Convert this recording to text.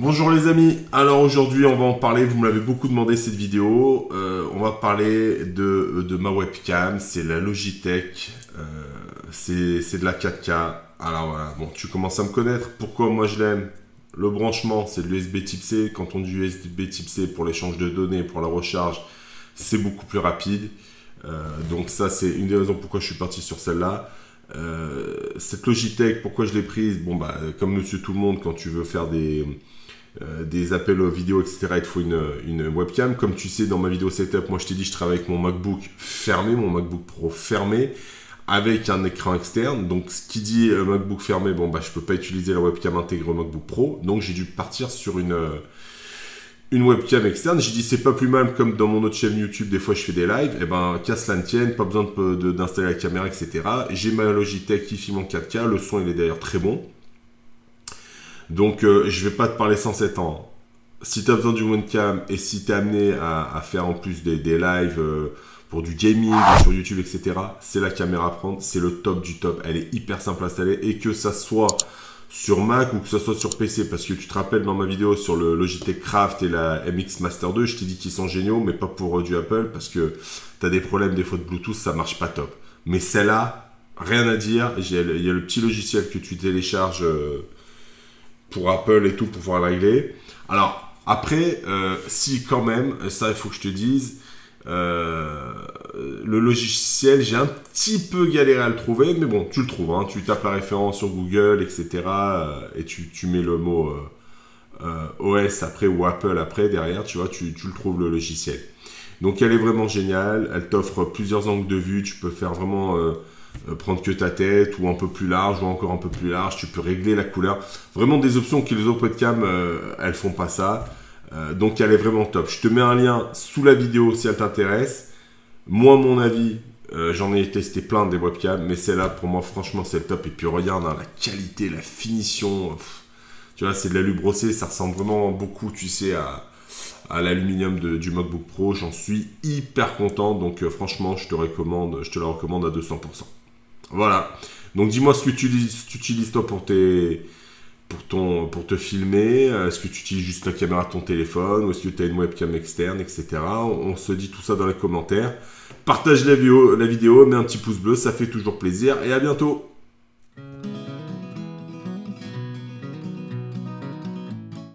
Bonjour les amis, alors aujourd'hui on va en parler, vous me l'avez beaucoup demandé cette vidéo, on va parler de ma webcam, c'est la Logitech, c'est de la 4K, alors voilà, bon tu commences à me connaître, pourquoi moi je l'aime, le branchement c'est de l'USB type C, quand on dit USB type C pour l'échange de données, pour la recharge, c'est beaucoup plus rapide, donc ça c'est une des raisons pourquoi je suis parti sur celle-là. Cette Logitech, pourquoi je l'ai prise? Bon bah comme monsieur tout le monde, quand tu veux faire des appels vidéo, etc. Il te faut une webcam. Comme tu sais, dans ma vidéo setup, moi je t'ai dit, je travaille avec mon MacBook fermé, mon MacBook Pro fermé, avec un écran externe. Donc, ce qui dit MacBook fermé, bon, bah, je peux pas utiliser la webcam intégrée au MacBook Pro. Donc, j'ai dû partir sur une webcam externe. J'ai dit, c'est pas plus mal, comme dans mon autre chaîne YouTube, des fois je fais des lives. Et ben, qu'à cela ne tienne, pas besoin d'installer la caméra, etc. J'ai ma Logitech qui filme en 4K. Le son, il est d'ailleurs très bon. Donc, je vais pas te parler sans 7 ans. Si tu as besoin d'une webcam et si tu es amené à faire en plus des lives pour du gaming sur YouTube, etc., c'est la caméra à prendre. C'est le top du top. Elle est hyper simple à installer. Et que ça soit sur Mac ou que ça soit sur PC. Parce que tu te rappelles dans ma vidéo sur le Logitech Craft et la MX Master 2, je t'ai dit qu'ils sont géniaux, mais pas pour du Apple. Parce que tu as des problèmes des fois de Bluetooth, ça marche pas top. Mais celle-là, rien à dire. Il y a le petit logiciel que tu télécharges pour Apple et tout, pour pouvoir la régler. Alors, après, si quand même, ça il faut que je te dise, le logiciel, j'ai un petit peu galéré à le trouver, mais bon, tu le trouves, hein, tu tapes la référence sur Google, etc. Et tu mets le mot OS après ou Apple après, derrière, tu vois, tu le trouves le logiciel. Donc elle est vraiment géniale, elle t'offre plusieurs angles de vue, tu peux faire vraiment... prendre que ta tête ou un peu plus large ou encore un peu plus large, tu peux régler la couleur, vraiment des options que les autres webcams elles font pas ça, donc elle est vraiment top. Je te mets un lien sous la vidéo si elle t'intéresse. Moi mon avis, j'en ai testé plein des webcams, mais celle-là pour moi franchement c'est le top. Et puis regarde hein, la qualité, la finition, tu vois c'est de l'alu brossé, ça ressemble vraiment beaucoup tu sais à l'aluminium du MacBook Pro. J'en suis hyper content, donc franchement je te la recommande à 200%. Voilà. Donc dis-moi ce que tu utilises toi pour te filmer. Est-ce que tu utilises juste la caméra de ton téléphone ou est-ce que tu as une webcam externe, etc. On se dit tout ça dans les commentaires. Partage la vidéo, mets un petit pouce bleu, ça fait toujours plaisir et à bientôt.